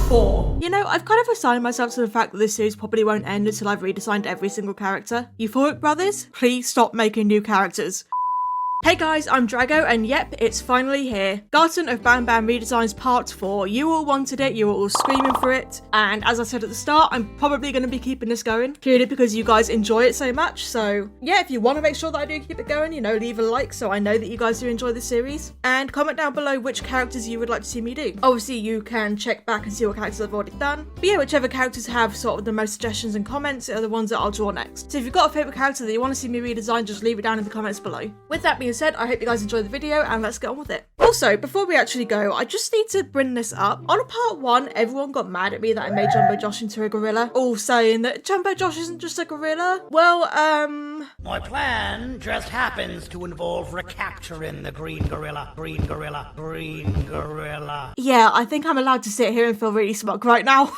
4. You know, I've kind of resigned myself to the fact that this series probably won't end until I've redesigned every single character. Euphoric Brothers, please stop making new characters. Hey guys, I'm Drago, and yep, it's finally here. Garten of Banban Redesigns Part 4. You all wanted it, you were all screaming for it, and as I said at the start, I'm probably going to be keeping this going, purely because you guys enjoy it so much. So yeah, if you want to make sure that I do keep it going, you know, leave a like so I know that you guys do enjoy this series, and comment down below which characters you would like to see me do. Obviously, you can check back and see what characters I've already done, but yeah, whichever characters have sort of the most suggestions and comments are the ones that I'll draw next. So if you've got a favourite character that you want to see me redesign, just leave it down in the comments below. With that being said, I hope you guys enjoyed the video and let's get on with it. Also, before we actually go, I just need to bring this up. On part 1, everyone got mad at me that I made Jumbo Josh into a gorilla, all saying that Jumbo Josh isn't just a gorilla. Well, my plan just happens to involve recapturing the green gorilla. Green gorilla. Green gorilla. Yeah, I think I'm allowed to sit here and feel really smug right now.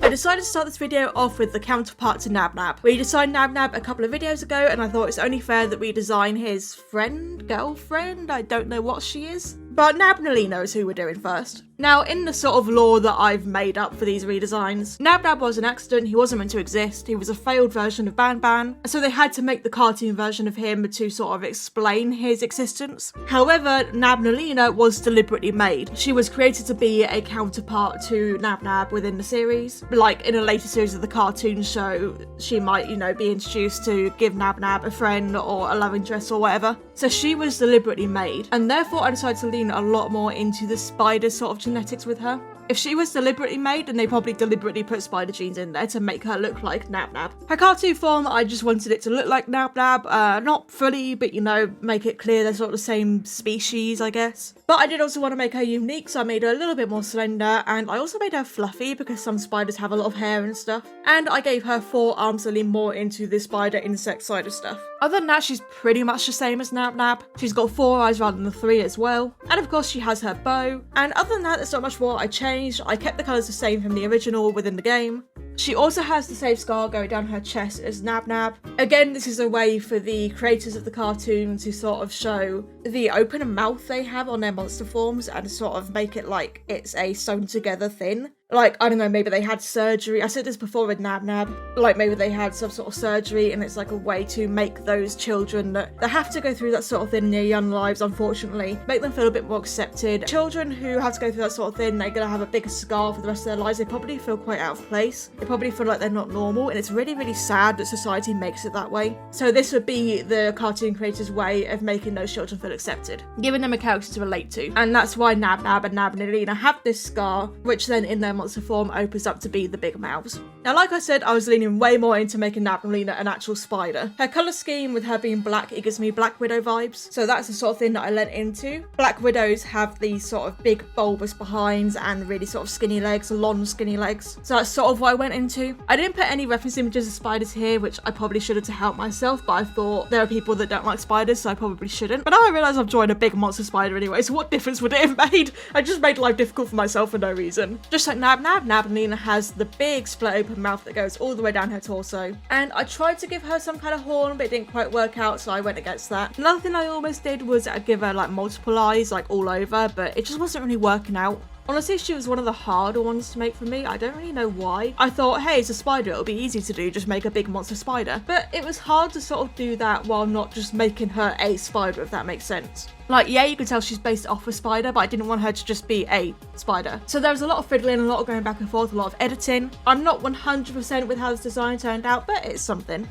I decided to start this video off with the counterpart to Nabnab. We designed Nabnab a couple of videos ago, and I thought it's only fair that we design his friend, girlfriend, I don't know what she is. But Nabnaleena is who we're doing first. Now, in the sort of lore that I've made up for these redesigns, Nabnab was an accident, he wasn't meant to exist, he was a failed version of Banban, so they had to make the cartoon version of him to sort of explain his existence. However, Nabnaleena was deliberately made. She was created to be a counterpart to Nabnab within the series. Like in a later series of the cartoon show, she might, you know, be introduced to give Nabnab a friend or a love interest or whatever. So she was deliberately made, and therefore I decided to lean a lot more into the spider sort of genetics with her. If she was deliberately made, then they probably deliberately put spider genes in there to make her look like Nabnab. Her cartoon form, I just wanted it to look like Nabnab, not fully, but you know, make it clear they're sort of the same species, I guess. But I did also want to make her unique, so I made her a little bit more slender, and I also made her fluffy because some spiders have a lot of hair and stuff. And I gave her 4 arms to lean more into the spider insect side of stuff. Other than that, she's pretty much the same as Nabnab. She's got 4 eyes rather than the 3 as well. And of course she has her bow. And other than that, there's not much more I changed. I kept the colours the same from the original within the game. She also has the same scar going down her chest as Nabnab. Again, this is a way for the creators of the cartoon to sort of show the open mouth they have on their monster forms and sort of make it like it's a sewn together thing. Like, I don't know, maybe they had surgery. I said this before with Nabnab. Like, maybe they had some sort of surgery and it's like a way to make those children that have to go through that sort of thing in their young lives, unfortunately, make them feel a bit more accepted. Children who have to go through that sort of thing, they're going to have a bigger scar for the rest of their lives. They probably feel quite out of place. They probably feel like they're not normal, and it's really, really sad that society makes it that way. So this would be the cartoon creators' way of making those children feel accepted, giving them a character to relate to. And that's why Nabnab and Nabnaleena have this scar, which then in their monster form opens up to be the big mouths. Now, like I said, I was leaning way more into making Nabnaleena an actual spider. Her colour scheme with her being black, it gives me Black Widow vibes. So that's the sort of thing that I lent into. Black Widows have these sort of big bulbous behinds and really sort of skinny legs, long skinny legs. So that's sort of what I went into. I didn't put any reference images of spiders here, which I probably should have to help myself, but I thought there are people that don't like spiders, so I probably shouldn't. But now I realise I've joined a big monster spider anyway, so what difference would it have made? I just made life difficult for myself for no reason. Just like Nabnaleena has the big split open mouth that goes all the way down her torso. And I tried to give her some kind of horn, but it didn't quite work out, so I went against that. Another thing I almost did was give her like multiple eyes, like all over, but it just wasn't really working out. Honestly, she was one of the harder ones to make for me. I don't really know why. I thought, hey, it's a spider, it'll be easy to do, just make a big monster spider. But it was hard to sort of do that while not just making her a spider, if that makes sense. Like, yeah, you could tell she's based off a spider, but I didn't want her to just be a spider. So there was a lot of fiddling, a lot of going back and forth, a lot of editing. I'm not 100% with how this design turned out, but it's something.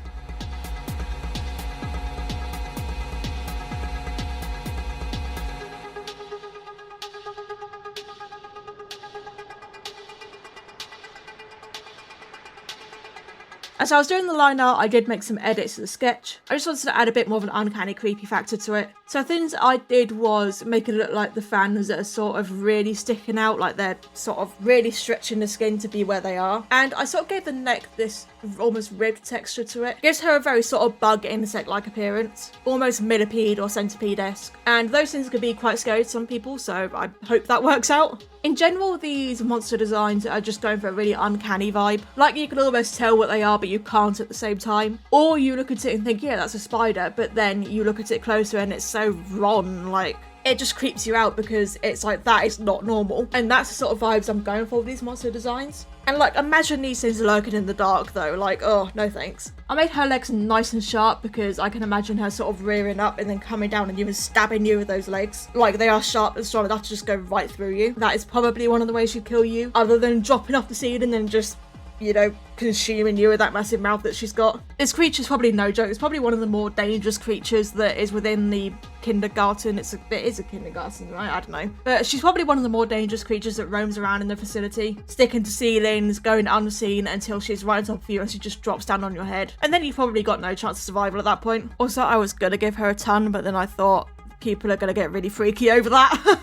As I was doing the line art, I did make some edits to the sketch. I just wanted to add a bit more of an uncanny, creepy factor to it. So things I did was make it look like the fans are sort of really sticking out, like they're sort of really stretching the skin to be where they are. And I sort of gave the neck this almost ribbed texture to it. Gives her a very sort of bug insect-like appearance, almost millipede or centipede-esque. And those things could be quite scary to some people, so I hope that works out. In general, these monster designs are just going for a really uncanny vibe. Like, you can almost tell what they are, but you can't at the same time. Or you look at it and think, yeah, that's a spider, but then you look at it closer and it's so wrong, like, it just creeps you out because it's like, that is not normal. And that's the sort of vibes I'm going for with these monster designs. And like, imagine these things lurking in the dark though, like, oh, no thanks. I made her legs nice and sharp because I can imagine her sort of rearing up and then coming down and even stabbing you with those legs. Like, they are sharp and strong enough to just go right through you. That is probably one of the ways she'd kill you, other than dropping off the ceiling and then just, you know, consuming you with that massive mouth that she's got. This creature's probably no joke. It's probably one of the more dangerous creatures that is within the kindergarten. It is a kindergarten, right? I don't know. But she's probably one of the more dangerous creatures that roams around in the facility, sticking to ceilings, going unseen until she's right on top of you and she just drops down on your head. And then you've probably got no chance of survival at that point. Also, I was gonna give her a ton, but then I thought people are gonna get really freaky over that.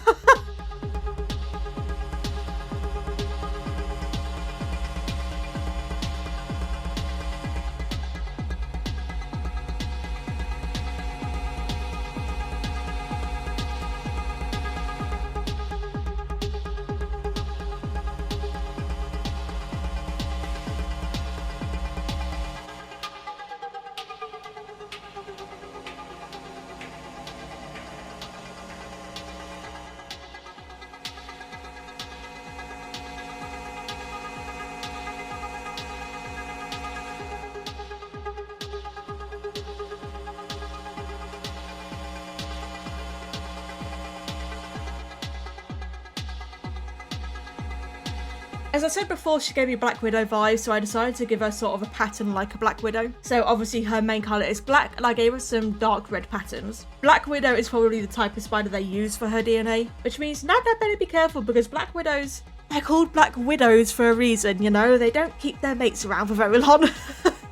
As I said before, she gave me Black Widow vibes, so I decided to give her sort of a pattern like a Black Widow. So obviously her main colour is black, and I gave her some dark red patterns. Black Widow is probably the type of spider they use for her DNA, which means Nabnab better be careful because Black Widows, they're called Black Widows for a reason, you know? They don't keep their mates around for very long.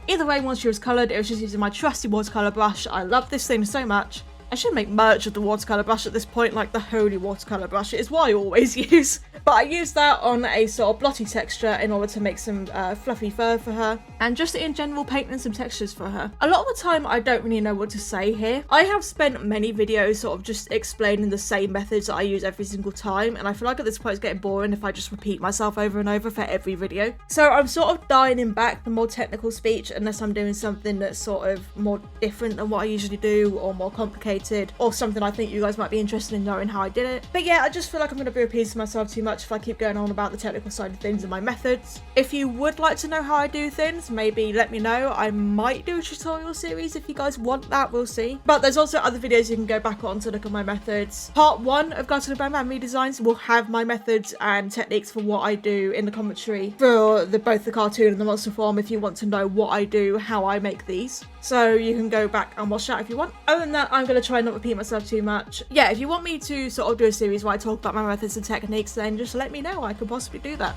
Either way, once she was coloured, it was just using my trusty watercolour brush. I love this thing so much. I should make merch of the watercolour brush at this point, like the holy watercolour brush. It is what I always use. But I used that on a sort of blotty texture in order to make some fluffy fur for her, and just in general painting some textures for her. A lot of the time I don't really know what to say here. I have spent many videos sort of just explaining the same methods that I use every single time, and I feel like at this point it's getting boring if I just repeat myself over and over for every video. So I'm sort of dialing back the more technical speech unless I'm doing something that's sort of more different than what I usually do, or more complicated, or something I think you guys might be interested in knowing how I did it. But yeah, I just feel like I'm going to be repeating myself too much if I keep going on about the technical side of things and my methods. If you would like to know how I do things, maybe let me know. I might do a tutorial series if you guys want that, we'll see. But there's also other videos you can go back on to look at my methods. Part 1 of Garten and Banban Redesigns will have my methods and techniques for what I do in the commentary for both the cartoon and the monster form if you want to know what I do, how I make these. So you can go back and watch that if you want. Other than that, I'm going to try and not repeat myself too much. Yeah, if you want me to sort of do a series where I talk about my methods and techniques, then just let me know. I could possibly do that.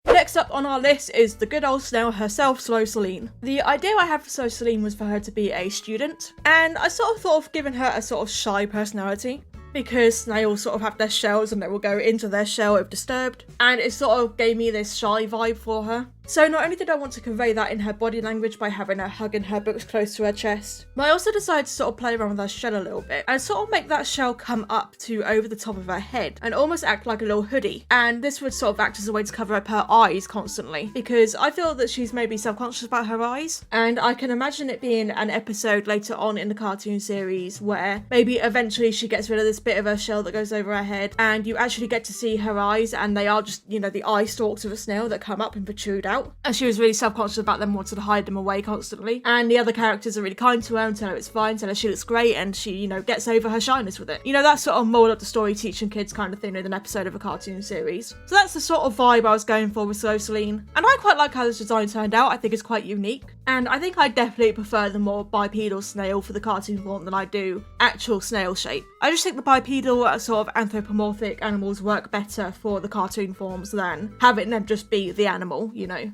Next up on our list is the good old snail herself, Seline. The idea I had for Seline was for her to be a student, and I sort of thought of giving her a sort of shy personality. because snails sort of have their shells and they will go into their shell if disturbed, and it sort of gave me this shy vibe for her. So not only did I want to convey that in her body language by having her hugging her books close to her chest, but I also decided to sort of play around with her shell a little bit and sort of make that shell come up to over the top of her head and almost act like a little hoodie. And this would sort of act as a way to cover up her eyes constantly, because I feel that she's maybe self-conscious about her eyes, and I can imagine it being an episode later on in the cartoon series where maybe eventually she gets rid of this bit of her shell that goes over her head and you actually get to see her eyes, and they are just, you know, the eye stalks of a snail that come up and protrude out. And she was really self-conscious about them, wanted to hide them away constantly. And the other characters are really kind to her and tell her it's fine, tell her she looks great, and she, you know, gets over her shyness with it. You know, that sort of moral of the story teaching kids kind of thing with an episode of a cartoon series. So that's the sort of vibe I was going for with Seline. And I quite like how this design turned out. I think it's quite unique. And I think I definitely prefer the more bipedal snail for the cartoon form than I do actual snail shape. I just think the bipedal sort of anthropomorphic animals work better for the cartoon forms than having them just be the animal, you know.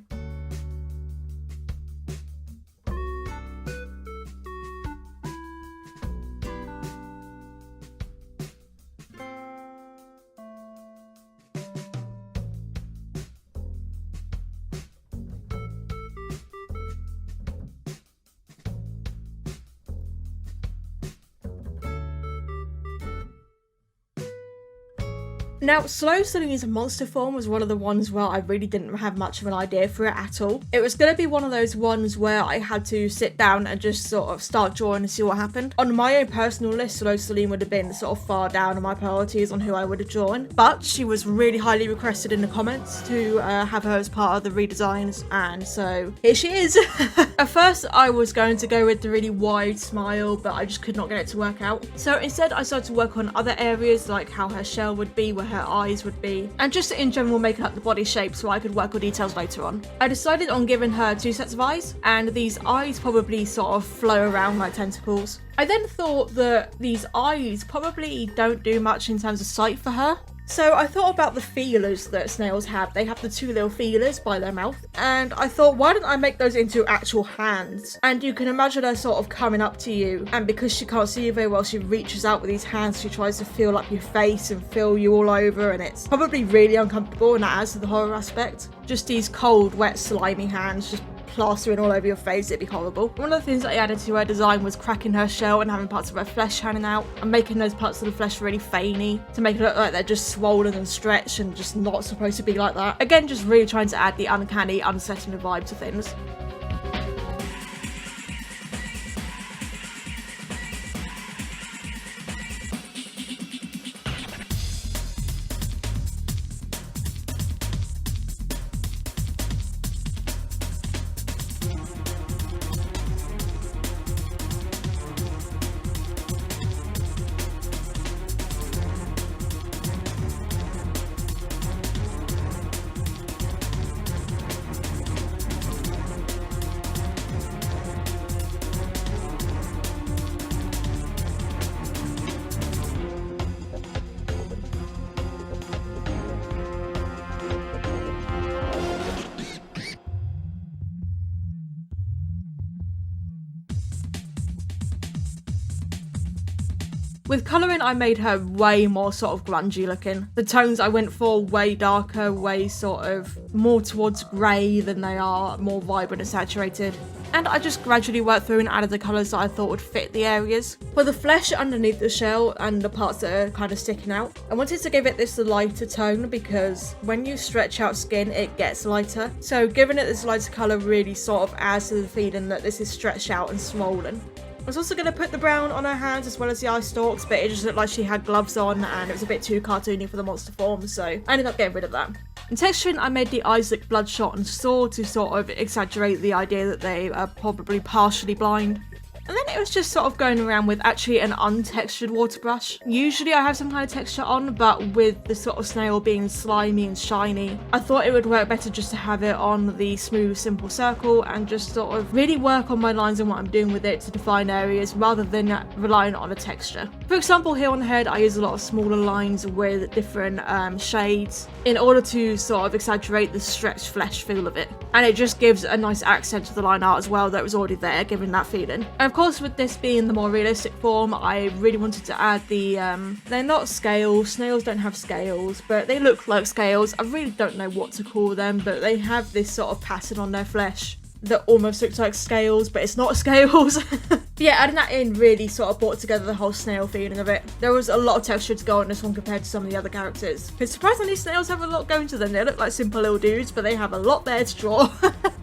Now, Slow Seline's monster form was one of the ones where I really didn't have much of an idea for it at all. It was going to be one of those ones where I had to sit down and just sort of start drawing and see what happened. On my own personal list, Slow Seline would have been sort of far down on my priorities on who I would have drawn, but she was really highly requested in the comments to have her as part of the redesigns, and so here she is. At first, I was going to go with the really wide smile, but I just could not get it to work out. So instead, I started to work on other areas, like how her shell would be, where her eyes would be, and just in general making up the body shape so I could work on details later on. I decided on giving her 2 sets of eyes, and these eyes probably sort of flow around like tentacles. I then thought that these eyes probably don't do much in terms of sight for her. So I thought about the feelers that snails have. They have the 2 little feelers by their mouth, and I thought, why don't I make those into actual hands? And you can imagine her sort of coming up to you, and because she can't see you very well, she reaches out with these hands. She tries to feel up your face and feel you all over, and it's probably really uncomfortable, and that adds to the horror aspect. Just these cold, wet, slimy hands just plastering all over your face. It'd be horrible. One of the things that I added to her design was cracking her shell and having parts of her flesh hanging out and making those parts of the flesh really veiny to make it look like they're just swollen and stretched and just not supposed to be like that. Again, just really trying to add the uncanny, unsettling vibe to things. With colouring, I made her way more sort of grungy looking. The tones I went for way darker, way sort of more towards grey than they are more vibrant and saturated. And I just gradually worked through and added the colours that I thought would fit the areas. For the flesh underneath the shell and the parts that are kind of sticking out, I wanted to give it this lighter tone because when you stretch out skin, it gets lighter. So giving it this lighter colour really sort of adds to the feeling that this is stretched out and swollen. I was also going to put the brown on her hands as well as the eye stalks, but it just looked like she had gloves on and it was a bit too cartoony for the monster form, so I ended up getting rid of that. In texturing, I made the eyes look bloodshot and sore to sort of exaggerate the idea that they are probably partially blind. And then it was just sort of going around with actually an untextured water brush. Usually I have some kind of texture on, but with the sort of snail being slimy and shiny, I thought it would work better just to have it on the smooth, simple circle and just sort of really work on my lines and what I'm doing with it to define areas rather than relying on a texture. For example, here on the head, I use a lot of smaller lines with different shades in order to sort of exaggerate the stretched flesh feel of it. And it just gives a nice accent to the line art as well that was already there, giving that feeling. And of course, course, with this being the more realistic form, I really wanted to add the, they're not scales, snails don't have scales, but they look like scales. I really don't know what to call them, but they have this sort of pattern on their flesh that almost looks like scales, but it's not scales. Yeah, adding that in really sort of brought together the whole snail feeling of it. There was a lot of texture to go on this one compared to some of the other characters. Because surprisingly, snails have a lot going to them. They look like simple little dudes, but they have a lot there to draw.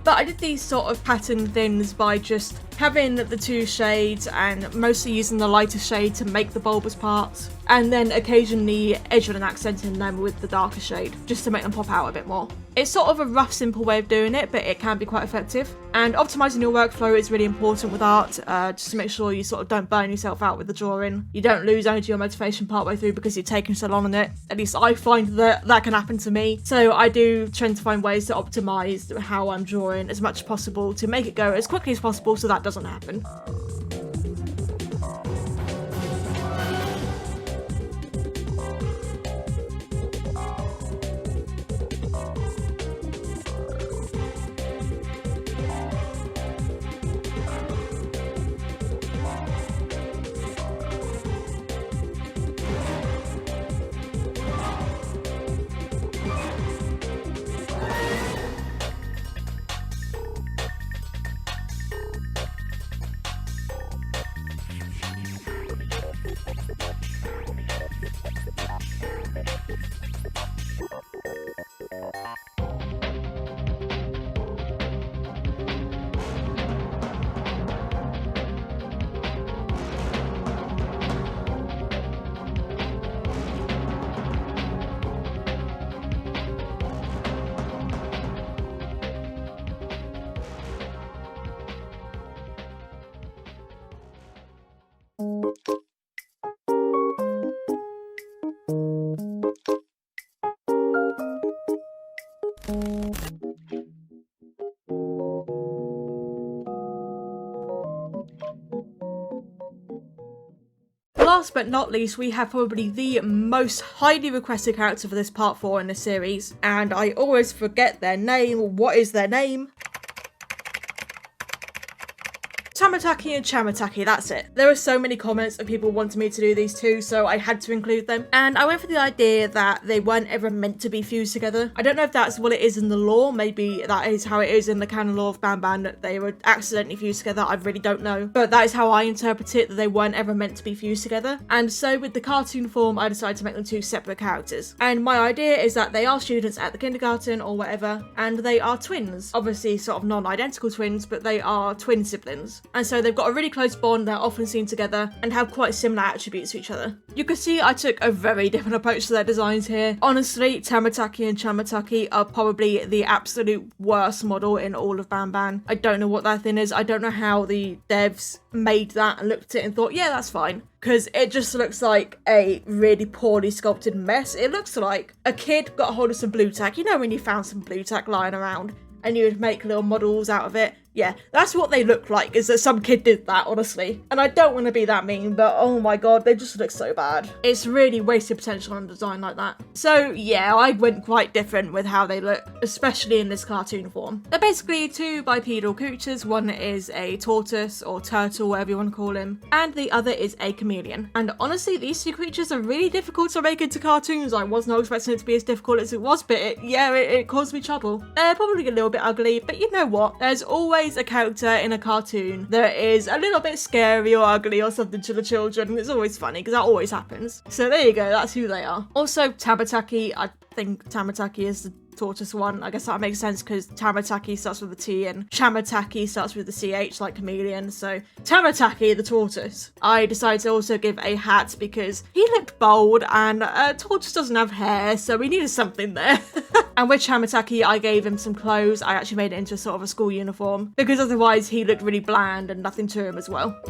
But I did these sort of pattern things by just having the two shades and mostly using the lighter shade to make the bulbous parts, and then occasionally edging and accenting them with the darker shade just to make them pop out a bit more. It's sort of a rough, simple way of doing it, but it can be quite effective. And optimizing your workflow is really important with art, just to make sure you sort of don't burn yourself out with the drawing. You don't lose energy or motivation partway through because you're taking so long on it. At least I find that that can happen to me. So I do tend to find ways to optimize how I'm drawing as much as possible to make it go as quickly as possible so that doesn't happen. Last but not least, we have probably the most highly requested character for this part 4 in the series, and I always forget their name. What is their name? Tamataki and Chamataki, that's it. There were so many comments of people wanting me to do these two, so I had to include them. And I went for the idea that they weren't ever meant to be fused together. I don't know if that's what it is in the lore, maybe that is how it is in the canon lore of Banban, that they were accidentally fused together, I really don't know. But that is how I interpret it, that they weren't ever meant to be fused together. And so with the cartoon form, I decided to make them two separate characters. And my idea is that they are students at the kindergarten or whatever, and they are twins. Obviously sort of non-identical twins, but they are twin siblings. And so they've got a really close bond, they're often seen together, and have quite similar attributes to each other. You can see I took a very different approach to their designs here. Honestly, Tamataki and Chamataki are probably the absolute worst model in all of Banban. I don't know what that thing is. I don't know how the devs made that and looked at it and thought, yeah, that's fine. Because it just looks like a really poorly sculpted mess. It looks like a kid got a hold of some blue tack. You know when you found some blue tack lying around and you would make little models out of it? Yeah, that's what they look like, is that some kid did that, honestly. And I don't want to be that mean, but oh my god, they just look so bad. It's really wasted potential on design like that. So yeah, I went quite different with how they look, especially in this cartoon form. They're basically two bipedal creatures. One is a tortoise or turtle, whatever you want to call him, and the other is a chameleon. And honestly, these two creatures are really difficult to make into cartoons. I was not expecting it to be as difficult as it was, but it caused me trouble. They're probably a little bit ugly, but you know what? There's always a character in a cartoon that is a little bit scary or ugly or something to the children. It's always funny because that always happens. So there you go, that's who they are. Also, Tamataki, I think Tamataki is the tortoise one. I guess that makes sense because Tamataki starts with a T and Chamataki starts with the CH like chameleon. So Tamataki the tortoise. I decided to also give a hat because he looked bold and tortoise doesn't have hair, so we needed something there. And with Chamataki, I gave him some clothes. I actually made it into sort of a school uniform because otherwise he looked really bland and nothing to him as well.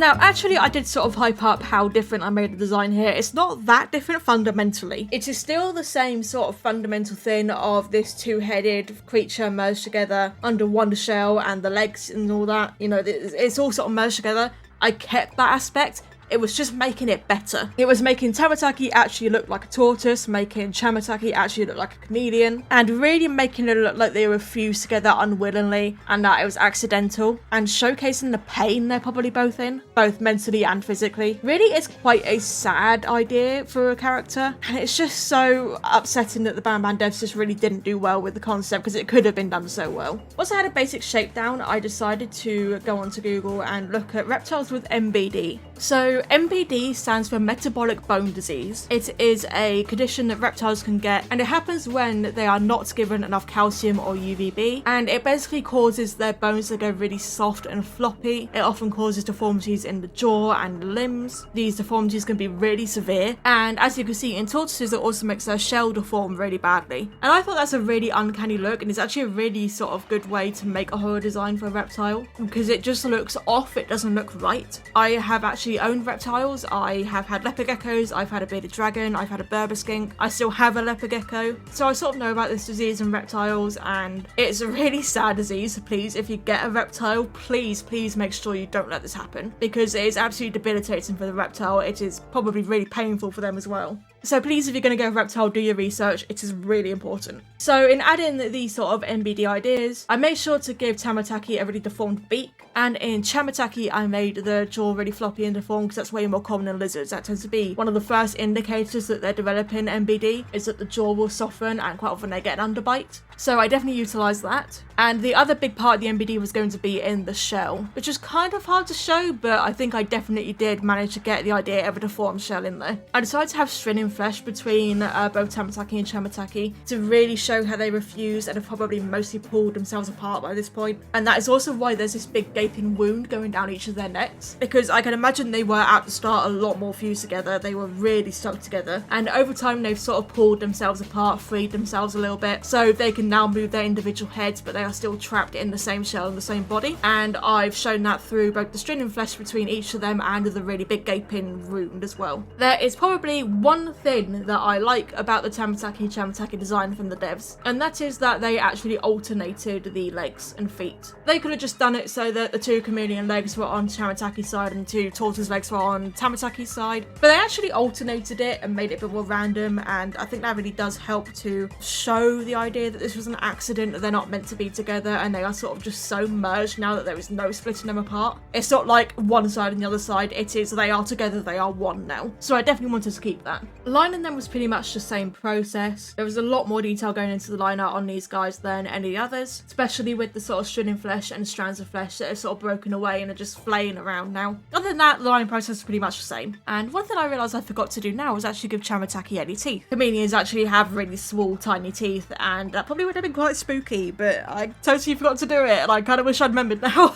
Now, actually, I did sort of hype up how different I made the design here. It's not that different fundamentally. It is still the same sort of fundamental thing of this two-headed creature merged together under one shell and the legs and all that. You know, it's all sort of merged together. I kept that aspect. It was just making it better. It was making Tamataki actually look like a tortoise, making Chamataki actually look like a chameleon, and really making it look like they were fused together unwillingly and that it was accidental, and showcasing the pain they're probably both in, both mentally and physically. Really, it's quite a sad idea for a character, and it's just so upsetting that the Banban devs just really didn't do well with the concept because it could have been done so well. Once I had a basic shape down, I decided to go onto Google and look at reptiles with MBD. So MBD stands for metabolic bone disease. It is a condition that reptiles can get, and it happens when they are not given enough calcium or UVB, and it basically causes their bones to go really soft and floppy. It often causes deformities in the jaw and limbs. These deformities can be really severe, and as you can see in tortoises, it also makes their shell deform really badly. And I thought that's a really uncanny look, and it's actually a really sort of good way to make a horror design for a reptile, because it just looks off, it doesn't look right. I have actually owned reptiles. I have had leopard geckos, I've had a bearded dragon, I've had a Berber skink, I still have a leopard gecko, so I sort of know about this disease in reptiles, and it's a really sad disease. Please, if you get a reptile, please make sure you don't let this happen, because it is absolutely debilitating for the reptile. It is probably really painful for them as well. So please, if you're going to go with reptile, do your research. It is really important. So in adding these sort of MBD ideas, I made sure to give Tamataki a really deformed beak. And in Chamataki, I made the jaw really floppy and deformed because that's way more common in lizards. That tends to be one of the first indicators that they're developing MBD, is that the jaw will soften and quite often they get an underbite. So I definitely utilised that. And the other big part of the MBD was going to be in the shell, which is kind of hard to show, but I think I definitely did manage to get the idea of a deformed shell in there. I decided to have string flesh between both Tamataki and Chamataki to really show how they were fused and have probably mostly pulled themselves apart by this point. And that is also why there's this big gaping wound going down each of their necks, because I can imagine they were at the start a lot more fused together. They were really stuck together, and over time they've sort of pulled themselves apart, freed themselves a little bit, so they can now move their individual heads, but they are still trapped in the same shell and the same body. And I've shown that through both the string and flesh between each of them and the really big gaping wound as well. There is probably one thing that I like about the Tamataki Chamataki design from the devs, and that is that they actually alternated the legs and feet. They could have just done it so that the two chameleon legs were on Chamataki's side and two tortoise legs were on Tamataki's side, but they actually alternated it and made it a bit more random, and I think that really does help to show the idea that this was an accident, that they're not meant to be together and they are sort of just so merged now that there is no splitting them apart. It's not like one side and the other side, it is they are together, they are one now. So I definitely wanted to keep that. Lining them was pretty much the same process. There was a lot more detail going into the line art on these guys than any others, especially with the sort of string flesh and strands of flesh that are sort of broken away and are just flaying around now. Other than that, the lining process is pretty much the same. And one thing I realised I forgot to do now was actually give Chamataki any teeth. Chameleons actually have really small, tiny teeth, and that probably would have been quite spooky, but I totally forgot to do it, and I kind of wish I'd remembered now.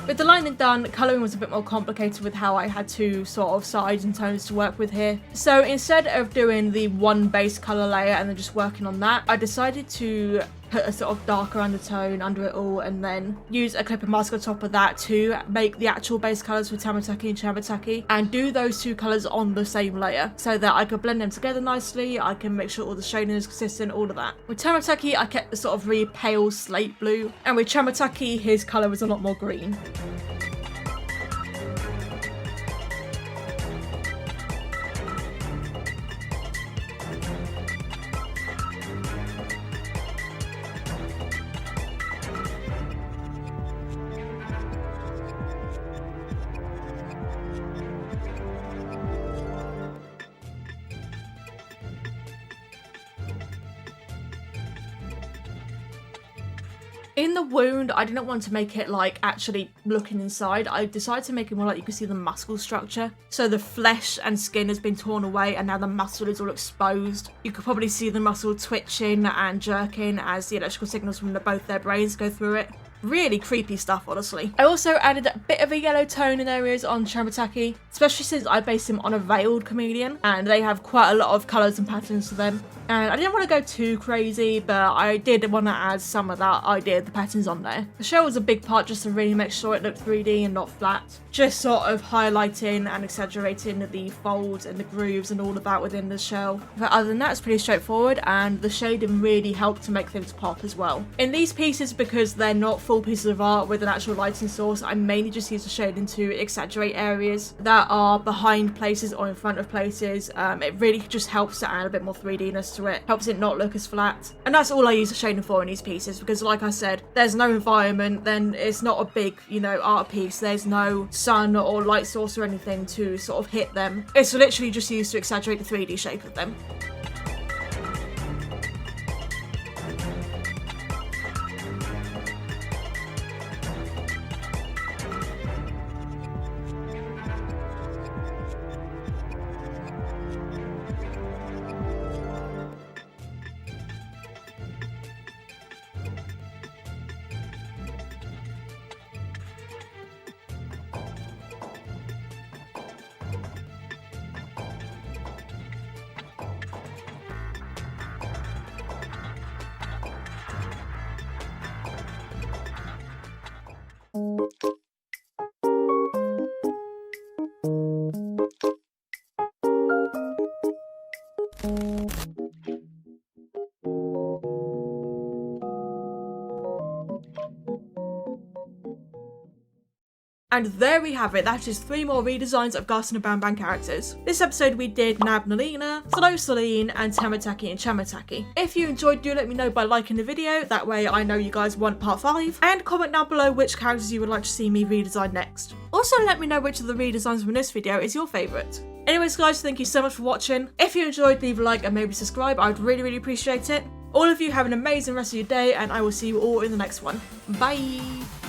With the lining done, colouring was a bit more complicated with how I had two sort of sides and tones to work with here. So instead of doing the one base colour layer and then just working on that, I decided to put a sort of darker undertone under it all and then use a clipper mask on top of that to make the actual base colours for Tamataki and Chamataki, and do those two colours on the same layer so that I could blend them together nicely. I can make sure all the shading is consistent, all of that. With Tamataki, I kept the sort of really pale slate blue, and with Chamataki, his colour was a lot more green. In the wound, I didn't want to make it like actually looking inside. I decided to make it more like you can see the muscle structure. So the flesh and skin has been torn away and now the muscle is all exposed. You could probably see the muscle twitching and jerking as the electrical signals from both their brains go through it. Really creepy stuff, honestly. I also added a bit of a yellow tone in areas on Chamataki, especially since I based him on a veiled chameleon and they have quite a lot of colours and patterns to them. And I didn't want to go too crazy, but I did want to add some of that idea of the patterns on there. The shell was a big part just to really make sure it looked 3D and not flat. Just sort of highlighting and exaggerating the folds and the grooves and all of that within the shell. But other than that, it's pretty straightforward and the shading really helped to make things pop as well. In these pieces, because they're not full pieces of art with an actual lighting source, I mainly just use the shading to exaggerate areas that are behind places or in front of places. It really just helps to add a bit more 3Dness to it, helps it not look as flat. And that's all I use the shading for in these pieces, because like I said, there's no environment, then it's not a big, art piece. There's no sun or light source or anything to sort of hit them. It's literally just used to exaggerate the 3D shape of them. And there we have it, that is 3 more redesigns of Garten and Banban characters. This episode we did Nabnaleena, Seline, and Tamataki and Chamataki. If you enjoyed, do let me know by liking the video, that way I know you guys want part 5, and comment down below which characters you would like to see me redesign next. Also let me know which of the redesigns from this video is your favourite. Anyways guys, thank you so much for watching. If you enjoyed, leave a like and maybe subscribe, I would really appreciate it. All of you have an amazing rest of your day and I will see you all in the next one. Bye!